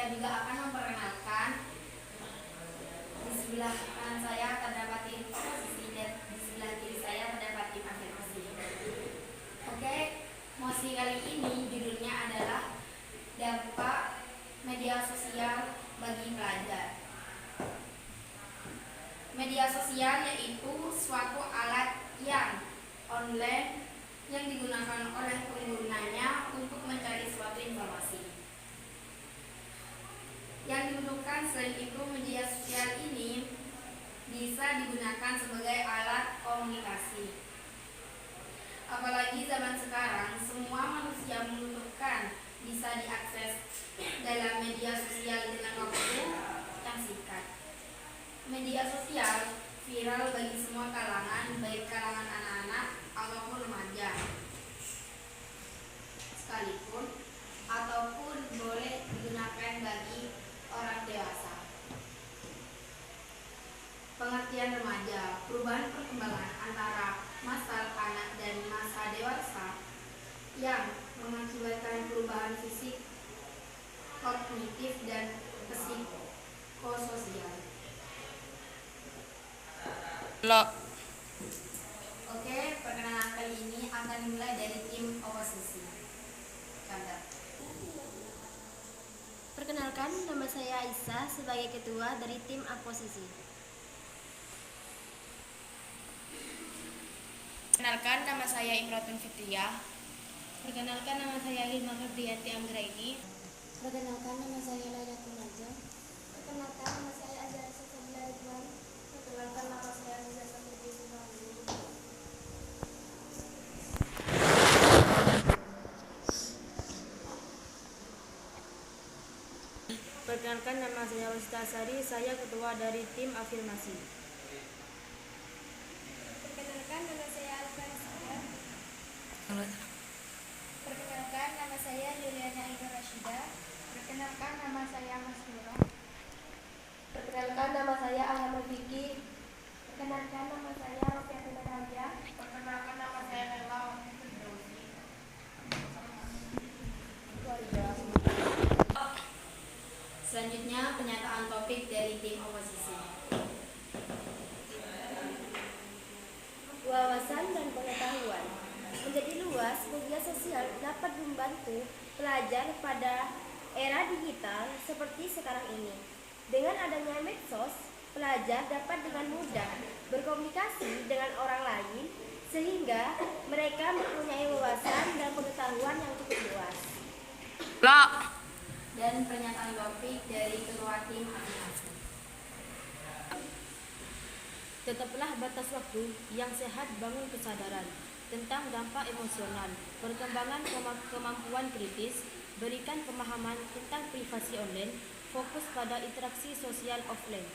saya juga akan memperkenalkan. Di sebelah kanan saya terdapat tim oposisi dan di sebelah kiri saya terdapat tim afirmasi. Oke, mosi kali ini judulnya adalah dampak media sosial bagi pelajar. Media sosial yaitu suatu alat yang online yang digunakan oleh penggunanya untuk mencari suatu informasi. Yang dibutuhkan selain itu, media sosial ini bisa digunakan sebagai alat komunikasi. Apalagi zaman sekarang, semua manusia membutuhkan bisa diakses dalam media sosial dengan waktu yang singkat. Media sosial viral bagi semua kalangan, baik kalangan anak-anak ataupun remaja sekalipun, ataupun boleh digunakan bagi orang dewasa. Pengertian remaja, perubahan perkembangan antara masa anak dan masa dewasa yang mengakibatkan perubahan fisik, kognitif, dan psikososial. Oke, perkenalan kali ini akan dimulai dari tim oposisi. Canda. Perkenalkan, nama saya Aisyah sebagai ketua dari tim oposisi. Perkenalkan, nama saya Imratun Fitriyah. Perkenalkan, nama saya Hilma Febrianti Anggraini. Perkenalkan, nama saya Lailatul Naja. Perkenalkan, nama saya Azhar Sofia Ridwan. Perkenalkan, nama saya Riza Samiti Subhandi. Perkenalkan, nama saya Wista Asari, saya ketua dari tim afirmasi. Perkenalkan, nama saya Alfarizia. Perkenalkan, nama saya Juliana Ida Rashida. Perkenalkan, nama saya Mas Nura. Perkenalkan, nama saya Ahmad Vicky. Perkenalkan, nama saya Rofiatul Raja. Perkenalkan, nama saya Nela Firdausi. Selanjutnya penyataan topik dari tim oposisi. Wawasan dan pengetahuan. Menjadi luas, media sosial dapat membantu pelajar pada era digital seperti sekarang ini. Dengan adanya medsos, pelajar dapat dengan mudah berkomunikasi dengan orang lain sehingga mereka mempunyai wawasan dan pengetahuan yang cukup luas. Dan pernyataan topik dari ketua tim afirmasi. Tetaplah batas waktu yang sehat, bangun kesadaran tentang dampak emosional, perkembangan kemampuan kritis, berikan pemahaman tentang privasi online, fokus pada interaksi sosial offline.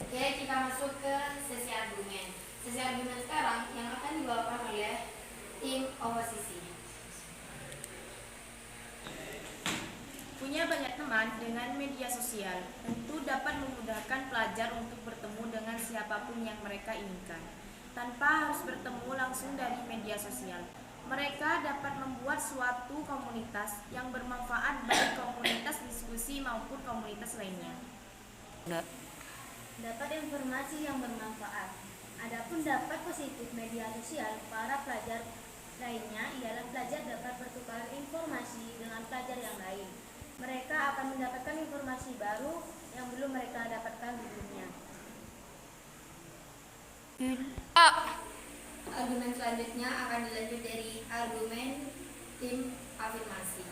Oke, kita masuk ke sesi argumen. Sesi argumen sekarang yang akan dibawakan oleh tim oposisi. Punya banyak teman dengan media sosial tentu dapat memudahkan pelajar untuk bertemu dengan siapapun yang mereka inginkan, tanpa harus bertemu langsung dari media sosial. Mereka dapat membuat suatu komunitas yang bermanfaat baik komunitas diskusi maupun komunitas lainnya. Dapat informasi yang bermanfaat. Adapun dampak positif media sosial para pelajar lainnya ialah pelajar dapat bertukar informasi dengan pelajar yang lain. Mereka akan mendapatkan informasi baru yang belum mereka dapatkan sebelumnya. Argumen selanjutnya akan dilanjut dari argumen tim afirmasi.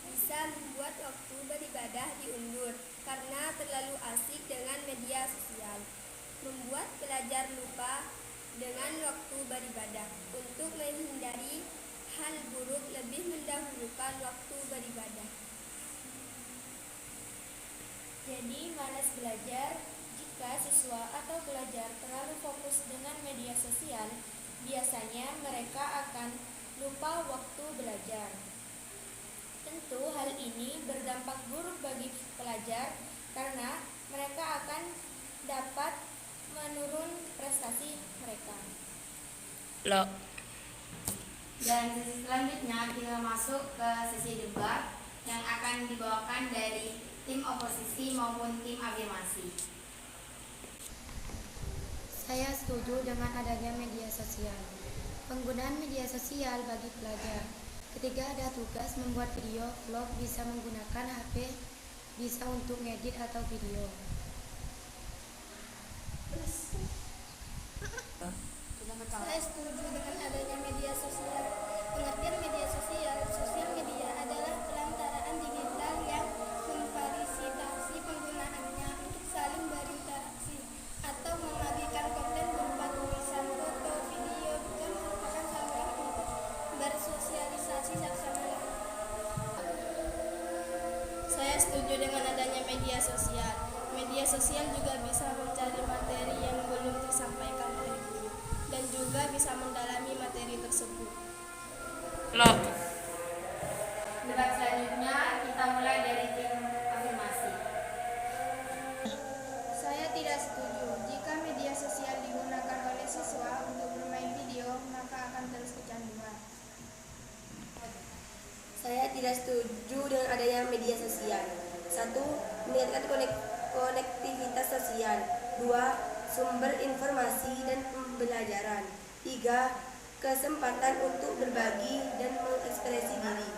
Bisa membuat waktu beribadah diundur karena terlalu asik dengan media sosial. Membuat pelajar lupa dengan waktu beribadah. Untuk menghindari hal buruk, lebih mendahulukan waktu beribadah. Jadi malas belajar. Jika siswa atau pelajar terlalu fokus dengan media sosial, biasanya mereka akan lupa waktu belajar. Tentu hal ini berdampak buruk bagi pelajar karena mereka akan dapat menurun prestasi mereka. Lo. Dan sesi selanjutnya kita masuk ke sesi debat yang akan dibawakan dari tim oposisi maupun tim afirmasi. Saya setuju dengan adanya media sosial. Penggunaan media sosial bagi pelajar. Ketika ada tugas membuat video, vlog bisa menggunakan HP, bisa untuk ngedit atau video. Saya setuju dengan adanya media sosial. Pengertian media sosial, sosial media adalah perantaraan digital yang memfasilitasi penggunaannya untuk saling berinteraksi atau membagikan konten berupa tulisan, foto, video juga merupakan saluran untuk bersosialisasi satu sama lain. Saya setuju dengan adanya media sosial. Media sosial juga bisa mencari materi yang belum tersampaikan oleh guru dan juga bisa mendalami materi tersebut. Lo. Debat selanjutnya kita mulai dari tim afirmasi. Saya tidak setuju. Jika media sosial digunakan oleh siswa untuk bermain video, maka akan terus kecanduan. Saya tidak setuju dengan adanya media sosial. 1. Meningkatkan konektivitas sosial. 2. Sumber informasi dan pembelajaran. 3. Kesempatan untuk berbagi dan mengekspresi diri.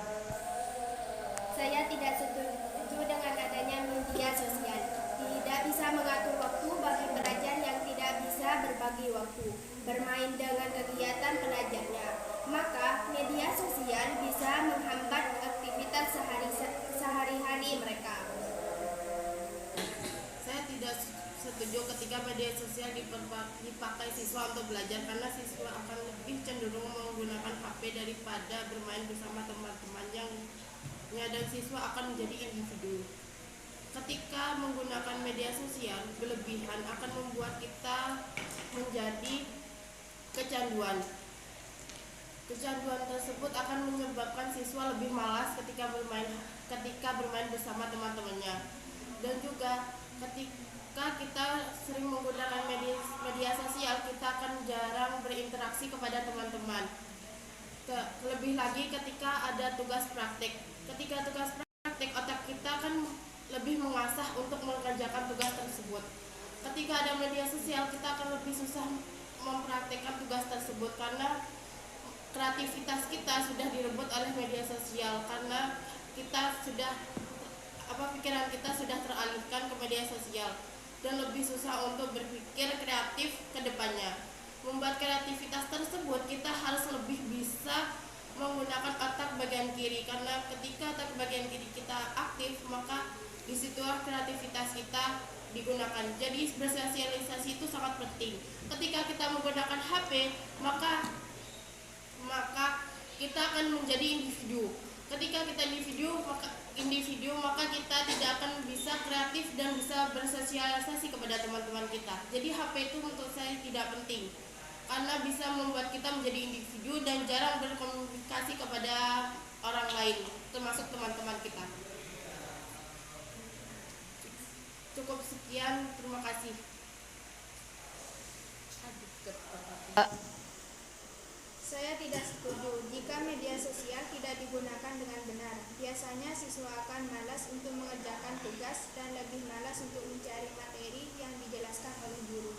Saya tidak setuju dengan adanya media sosial. Tidak bisa mengatur waktu bagi pelajar yang tidak bisa berbagi waktu, bermain dengan kegiatan pelajarnya. Maka media sosial bisa menghambat aktivitas sehari-hari mereka. Saya tidak setuju ketika media sosial dipakai siswa untuk belajar karena siswa akan lebih cenderung menggunakan HP daripada bermain bersama teman-temannya dan siswa akan menjadi individu. Ketika menggunakan media sosial berlebihan akan membuat kita menjadi kecanduan. Kecanduan tersebut akan menyebabkan siswa lebih malas ketika bermain bersama teman-temannya. Dan juga ketika kita sering menggunakan media sosial, kita akan jarang berinteraksi kepada teman-teman. Lebih lagi ketika ada tugas praktik. Ketika tugas praktik, otak kita akan lebih mengasah untuk mengerjakan tugas tersebut. Ketika ada media sosial, kita akan lebih susah mempraktikkan tugas tersebut karena kreativitas kita sudah direbut oleh media sosial karena pikiran kita sudah teralihkan ke media sosial dan lebih susah untuk berpikir kreatif ke depannya. Membuat kreativitas tersebut kita harus lebih bisa menggunakan otak bagian kiri karena ketika otak bagian kiri kita aktif maka disitulah kreativitas kita digunakan. Jadi bersosialisasi itu sangat penting. Ketika kita menggunakan HP maka kita akan menjadi individu. Ketika kita individu maka kita tidak akan bisa kreatif dan bisa bersosialisasi kepada teman-teman kita. Jadi HP itu menurut saya tidak penting karena bisa membuat kita menjadi individu dan jarang berkomunikasi kepada orang lain termasuk teman-teman kita. Cukup sekian, terima kasih. Saya tidak setuju. Jika media sosial tidak digunakan dengan benar, biasanya siswa akan malas untuk mengerjakan tugas dan lebih malas untuk mencari materi yang dijelaskan oleh guru.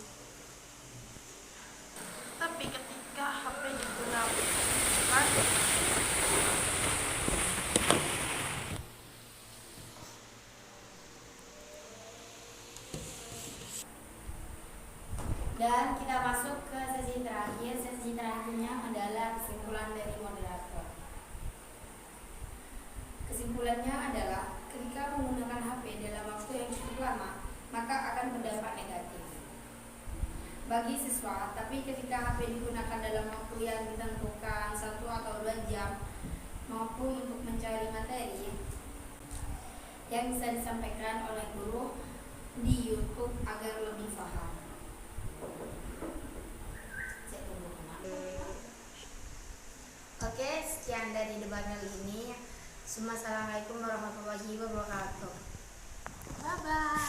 Tapi ketika HP digunakan Dan kita masuk ke sesi terakhir. Sesi terakhirnya adalah kesimpulan dari moderator. Kesimpulannya adalah ketika menggunakan HP dalam waktu yang cukup lama, maka akan berdampak negatif bagi siswa. Tapi ketika HP digunakan dalam waktu yang ditentukan 1 atau 2 jam maupun untuk mencari materi yang bisa disampaikan oleh guru di YouTube agar lebih paham. Oke, sekian dari debat kali ini. Assalamualaikum warahmatullahi wabarakatuh. Bye-bye.